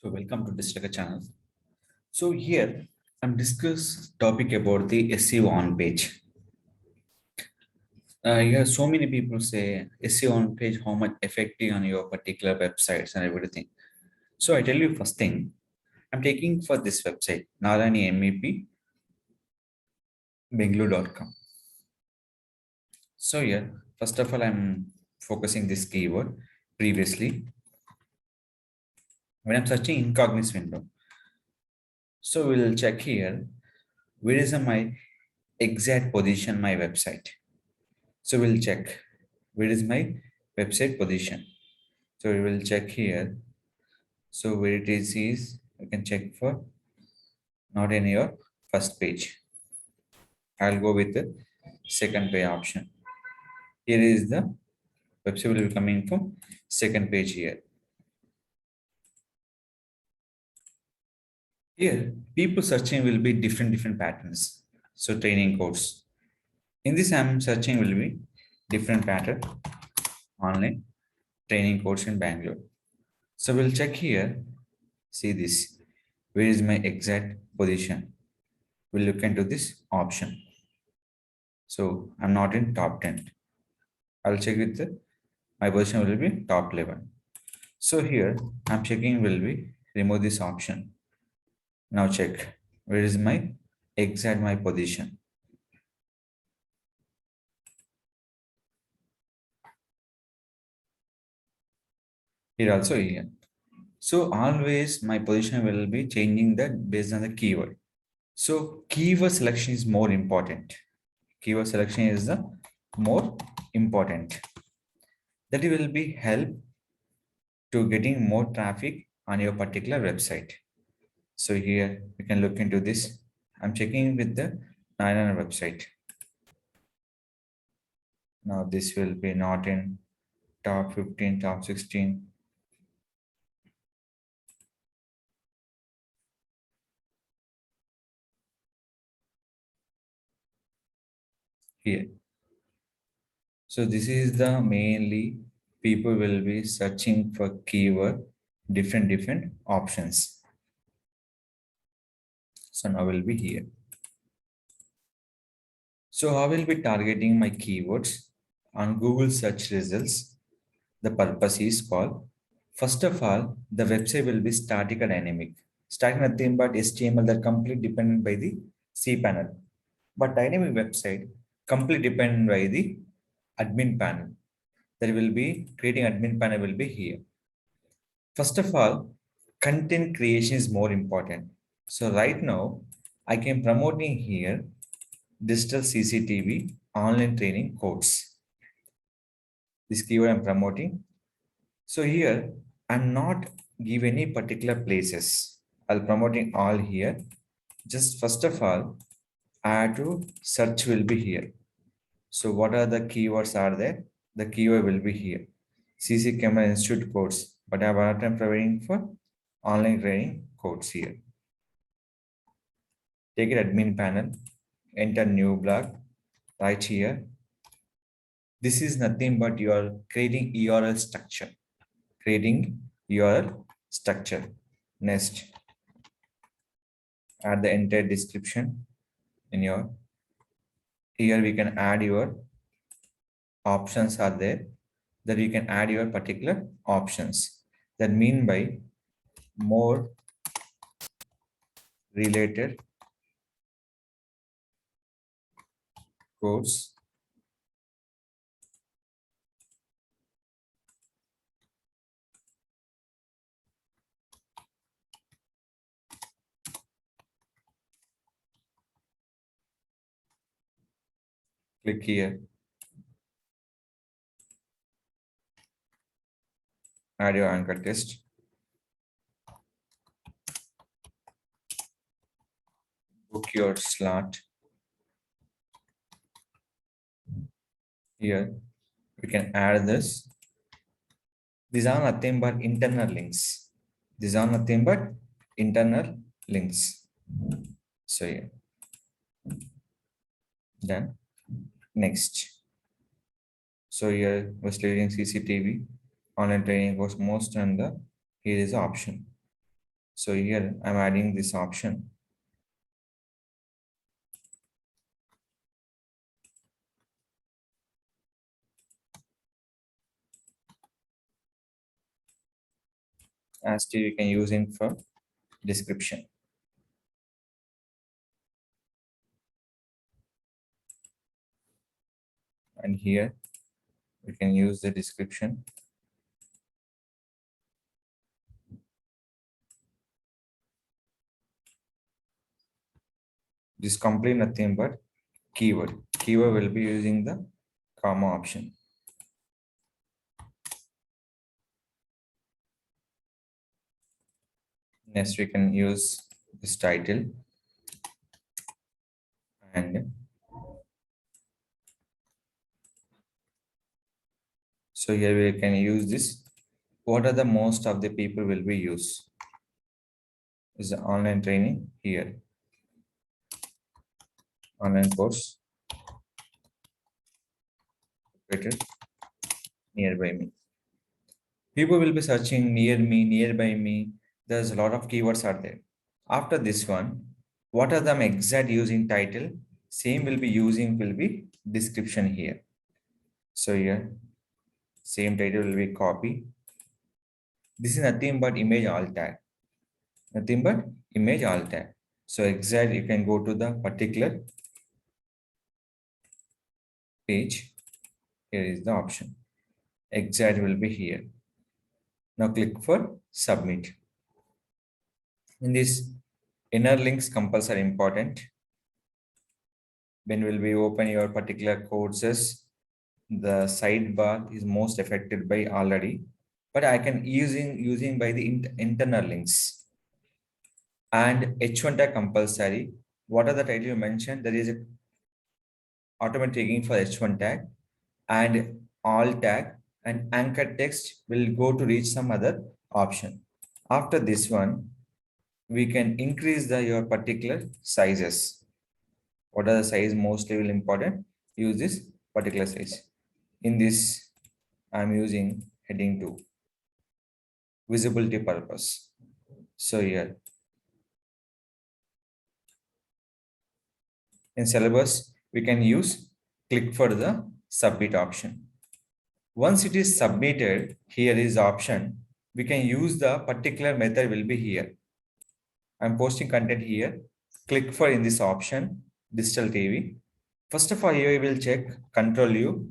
So welcome to Digital Rakesh channel. So here I'm discuss topic about the SEO on page. Yeah, so many people say SEO on page how much effective on your particular websites and everything. So I tell you first thing I'm taking for this website Narani MEP Bengaluru.com. So here first of all I'm focusing this keyword previously when I'm searching incognito window. So we'll check here where is my exact position my website. So we'll check where is my website position. So we will check here. So where it is you can check for not in your first page. I'll go with the second page option. Here is the website will be coming from second page here. Here, people searching will be different patterns. So training course. In this, I'm searching will be different pattern online training course in Bangalore. So we'll check here. See this. Where is my exact position? We'll look into this option. So I'm not in top 10. I'll check with my position will be top 11. So here I'm checking will be remove this option. Now check where is my exact my position. Here also here. So always my position will be changing that based on the keyword. So keyword selection is more important. Keyword selection is the more important. That will be help to getting more traffic on your particular website. So here we can look into this. I'm checking with the 900 website. Now this will be not in top 15, top 16. Here. So this is the mainly people will be searching for keyword different options. So now will be here. So I will be targeting my keywords on Google search results. The purpose is called, first of all, the website will be static and dynamic. Static nothing but HTML that completely dependent by the cPanel. But dynamic website completely dependent by the admin panel. There will be creating admin panel will be here. First of all, content creation is more important. So right now, I can promoting here digital CCTV online training course. This keyword I'm promoting. So here I'm not give any particular places. I'll promoting all here. Just first of all, I have to search will be here. So what are the keywords are there? The keyword will be here. CC Camera Institute course. But I'm providing for online training course here. Take it admin panel, enter new blog, right here. This is nothing but you are creating URL structure. Creating URL structure. Next, add the entire description in your. Here we can add your options are there that you can add your particular options. That mean by more related course. Click here. Add your anchor text. Book your slot. Here we can add this. These are nothing but internal links. These are nothing but internal links. So yeah. Then next. So here was leading CCTV online training was most and the here is the option. So here I'm adding this option. As to you can use it for description. And here we can use the description. This complete nothing but keyword. Keyword will be using the comma option. Next, we can use this title, and so here we can use this. What are the most of the people will be use? Is the online training here, online course located nearby me. People will be searching near me, nearby me. There's a lot of keywords are there. After this one, what are the exact using title? Same will be using will be description here. So here, same title will be copy. This is nothing but image alt tag. Nothing but image alt tag. So exact you can go to the particular page. Here is the option. Exact will be here. Now click for submit. In this, inner links compulsory important. When will we open your particular courses, the sidebar is most affected by already, but I can using by the internal links. And H1 tag compulsory. What are the title you mentioned? There is a automatic tagging for H1 tag, and alt tag and anchor text will go to reach some other option. After this one, we can increase the your particular sizes. What are the size mostly will important? Use this particular size. In this, I'm using heading 2, visibility purpose. So here in syllabus, we can use click for the submit option. Once it is submitted, here is option. We can use the particular method will be here. I'm posting content here. Click for in this option, digital TV. First of all, here we will check control U.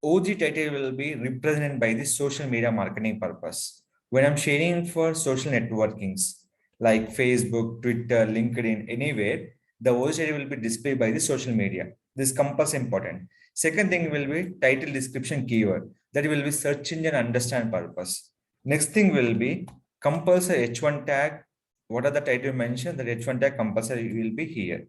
OG title will be represented by the social media marketing purpose. When I'm sharing for social networkings like Facebook, Twitter, LinkedIn, anywhere, the OG title will be displayed by the social media. This is compulsory important. Second thing will be title description keyword. That will be search engine understand purpose. Next thing will be compulsory H1 tag. What are the title mentioned? That H1 tag compulsory will be here.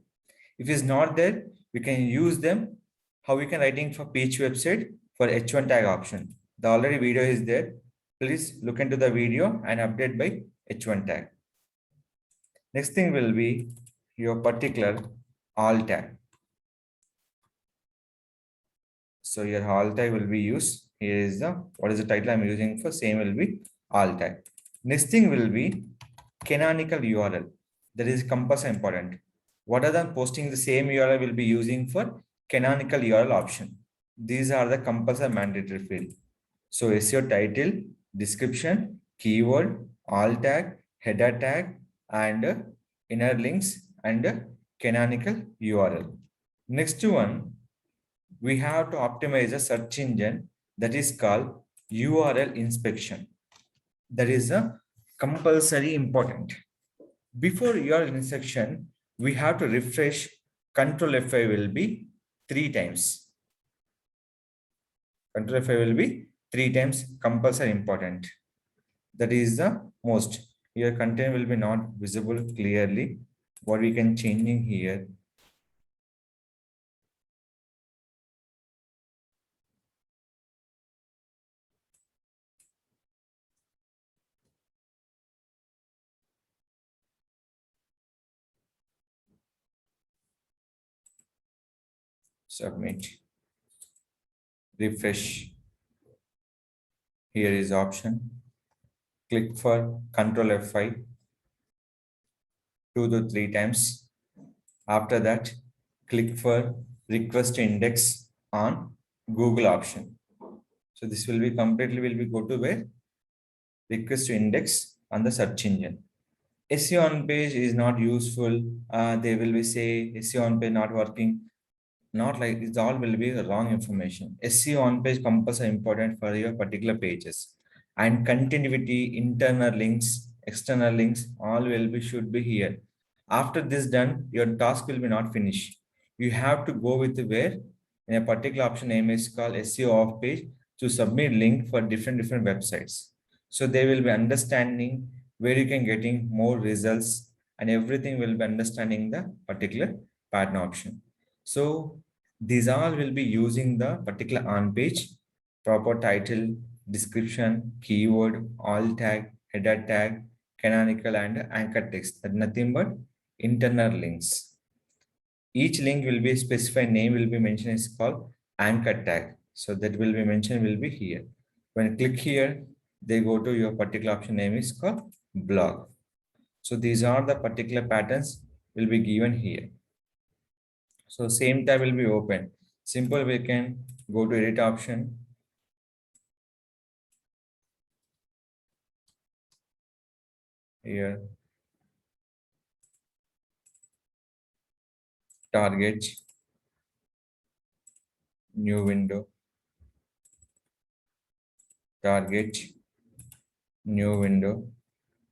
If it's not there, we can use them. How we can writing for page website for H1 tag option. The already video is there. Please look into the video and update by H1 tag. Next thing will be your particular alt tag. So your alt tag will be used. Here is the what is the title I'm using for same will be alt tag. Next thing will be canonical URL. That is compulsory important. What are the posting the same URL will be using for canonical URL option. These are the compulsory mandatory field. So SEO title, description, keyword, alt tag, header tag, and inner links and canonical URL. Next one, we have to optimize a search engine that is called URL inspection. That is a compulsory important. Before URL inspection, we have to refresh. Control F5 will be 3 times. Control F5 will be 3 times compulsory important. That is the most. Your content will be not visible clearly. What we can changing here. Submit. Refresh. Here is option. Click for Control F5. 2 to 3 times. After that, click for request to index on Google option. So this will be completely will be go to where request to index on the search engine. SEO on page is not useful. They will be say SEO on page not working. Not like it's all will be the wrong information. SEO on page compass are important for your particular pages, and continuity, internal links, external links, all will be should be here. After this done, your task will be not finished. You have to go with where in a particular option name is called SEO off page to submit link for different websites. So they will be understanding where you can getting more results, and everything will be understanding the particular pattern option. So these all will be using the particular on page, proper title, description, keyword, alt tag, header tag, canonical, and anchor text. That nothing but internal links. Each link will be specified name will be mentioned is called anchor tag. So that will be mentioned will be here. When you click here, they go to your particular option name is called blog. So these are the particular patterns will be given here. So same tab will be open. Simple, we can go to edit option. Here, target, new window, target, new window.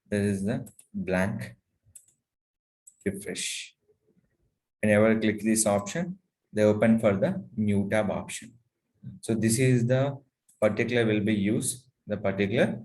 There is the blank, refresh. Whenever I click this option, they open for the new tab option. So this is the particular will be used, the particular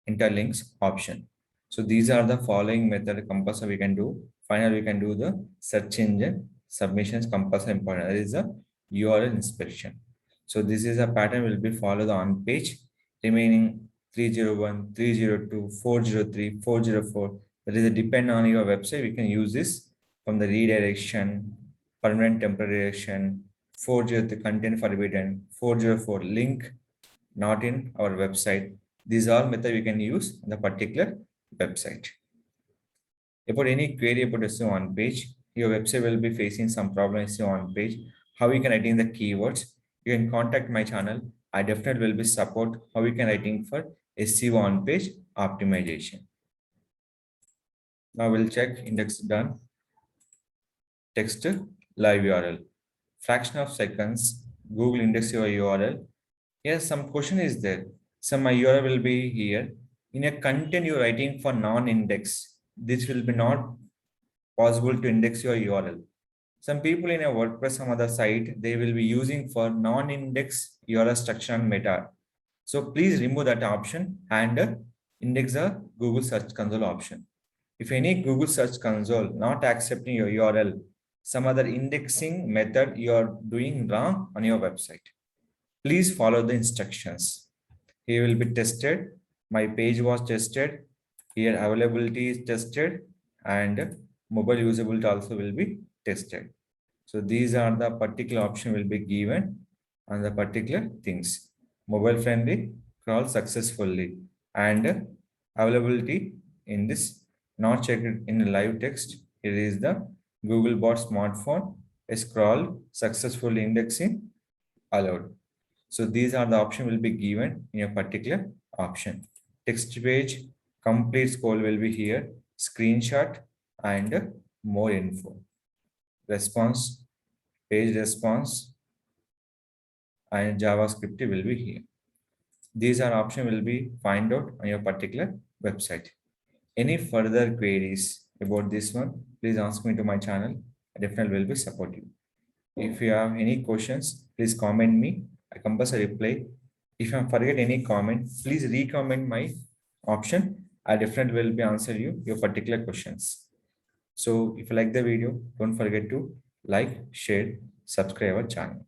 interlinks option. So these are the following method compulsory we can do. Finally, we can do the search engine submissions compulsory important. That is the URL inspection. So this is a pattern will be followed on page remaining 301, 302, 403, 404. That is a depend on your website. We can use this from the redirection, permanent temporary direction, 403 content forbidden, 404 link not in our website. These are methods we can use on the particular website. About any query about SEO on page, your website will be facing some problem SEO on page. How you can write in the keywords? You can contact my channel. I definitely will be support how you can writing for SEO on page optimization. Now we'll check index done. Text live URL. Fraction of seconds. Google index your URL. Yes, some question is there. Some my URL will be here. In a content you're writing for non-index, this will be not possible to index your URL. Some people in a WordPress, some other site, they will be using for non-index URL structure and meta. So please remove that option and index the Google Search Console option. If any Google Search Console not accepting your URL, some other indexing method you are doing wrong on your website. Please follow the instructions. Here will be tested. My page was tested. Here availability is tested and mobile usability also will be tested. So these are the particular option will be given on the particular things. Mobile friendly, crawl successfully, and availability in this not checked in live text. Here is the Google bot smartphone is crawled successfully indexing allowed. So these are the option will be given in a particular option. Text page, complete scroll will be here, screenshot and more info. Response, page response and JavaScript will be here. These are option will be find out on your particular website. Any further queries about this one, please ask me to my channel. I definitely will be support you. If you have any questions, please comment me. I compulsory reply. If I forget any comment, please re-comment my option. I definitely will be answer you your particular questions. So if you like the video, don't forget to like, share, subscribe our channel.